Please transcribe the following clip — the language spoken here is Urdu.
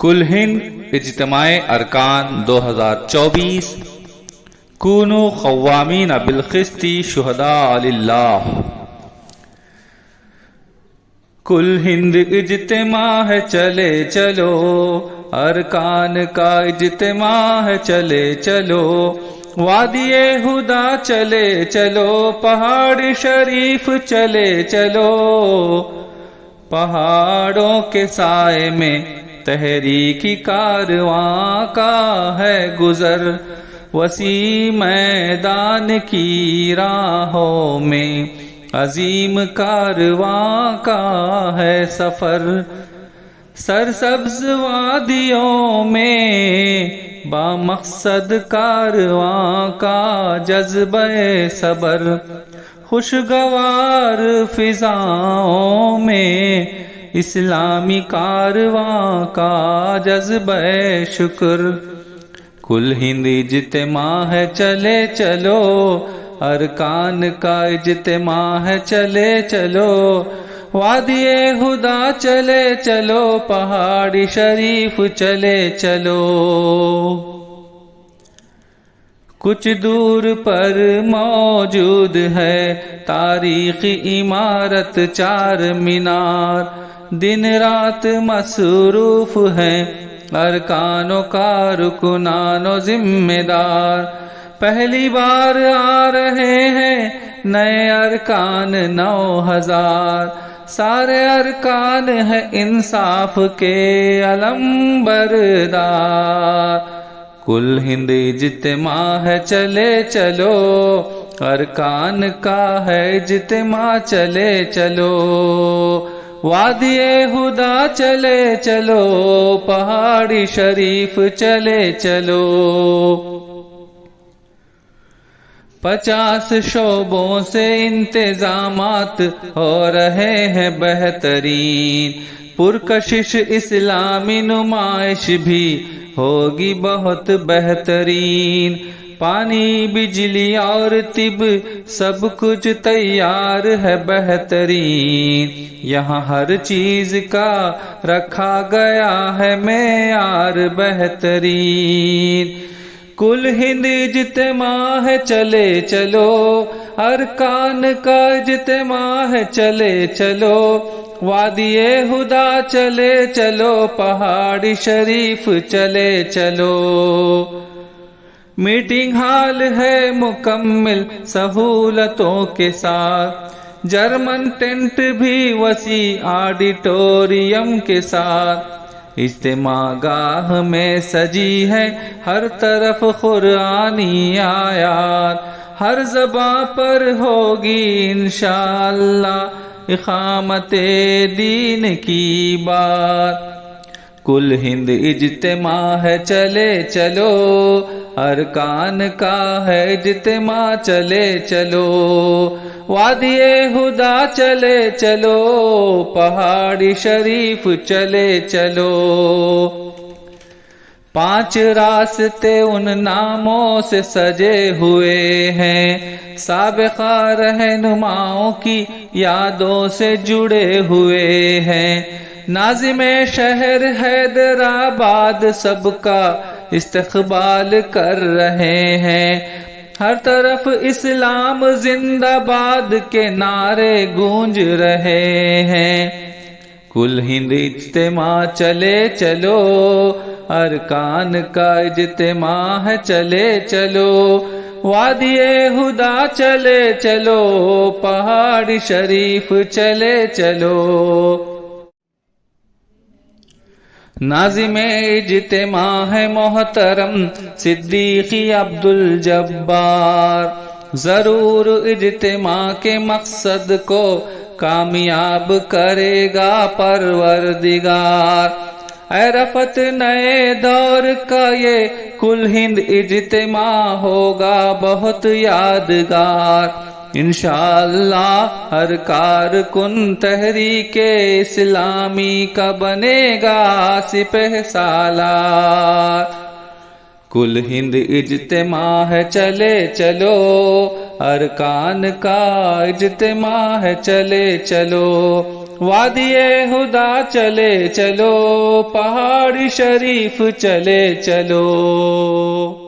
کل ہند اجتماع ارکان 2024 کونو قوامین بالقسط شہداء للہ۔ کل ہند اجتماع ہے چلے چلو، ارکان کا اجتماع ہے چلے چلو، وادی ہدا چلے چلو، پہاڑ شریف چلے چلو، پہاڑوں کے سائے میں تحریکی کارواں کا ہے گزر، وسیع میدان کی راہوں میں عظیم کارواں کا ہے سفر، سرسبز وادیوں میں بامقصد کارواں کا جذبہ صبر، خوشگوار فضاؤں میں اسلامی کارواں کا جذبہ شکر۔ کل ہند اجتماع ہے چلے چلو، ارکان کا اجتماع ہے چلے چلو، وادی ہدا چلے چلو، پہاڑی شریف چلے چلو۔ کچھ دور پر موجود ہے تاریخی عمارت چار مینار، دن رات مصروف ہیں ارکان و کارکنان و ذمہ دار، پہلی بار آ رہے ہیں نئے ارکان 9000، سارے ارکان ہیں انصاف کے علم بردار۔ کل ہند اجتماع ہے چلے چلو، ارکان کا ہے اجتماع چلے چلو، وادی ہدا چلے چلو، پہاڑی شریف چلے چلو۔ 50 شعبوں سے انتظامات ہو رہے ہیں بہترین، پرکشش اسلامی نمائش بھی ہوگی بہت بہترین، پانی بجلی اور طب سب کچھ تیار ہے بہترین، یہاں ہر چیز کا رکھا گیا ہے معیار بہترین۔ کل ہند اجتماع ہے چلے چلو، ارکان کا اجتماع ہے چلے چلو، وادی ہدا چلے چلو، پہاڑی شریف چلے چلو۔ میٹنگ ہال ہے مکمل سہولتوں کے ساتھ، جرمن ٹینٹ بھی وسیع آڈیٹوریم کے ساتھ، اجتماع گاہ میں سجی ہے ہر طرف قرآنی آیات، ہر زباں پر ہوگی انشاءاللہ اقامت دین کی بات۔ کل ہند اجتماع ہے چلے چلو، ارکان کا ہے اجتماع چلے چلو، وادی ہدا چلے چلو، پہاڑی شریف چلے چلو۔ 5 راستے ان ناموں سے سجے ہوئے ہیں، سابقہ رہنماؤں کی یادوں سے جڑے ہوئے ہیں، ناظم شہر حیدرآباد سب کا استقبال کر رہے ہیں، ہر طرف اسلام زندہ باد کے نعرے گونج رہے ہیں۔ کل ہند اجتماع چلے چلو، ارکان کا اجتماع ہے چلے چلو، وادی ہدا چلے چلو، پہاڑی شریف چلے چلو۔ ناظم اجتماع ہے محترم صدیقی عبدالجبار، ضرور اجتماع کے مقصد کو کامیاب کرے گا پروردگار، اے رفت نئے دور کا یہ کل ہند اجتماع ہوگا بہت یادگار، انشاءاللہ ہر کارکن تحریک اسلامی کا بنے گا سپہ سالار۔ کل ہند اجتماع ہے چلے چلو، ارکان کا اجتماع ہے چلے چلو، وادی ہدا چلے چلو، پہاڑ شریف چلے چلو۔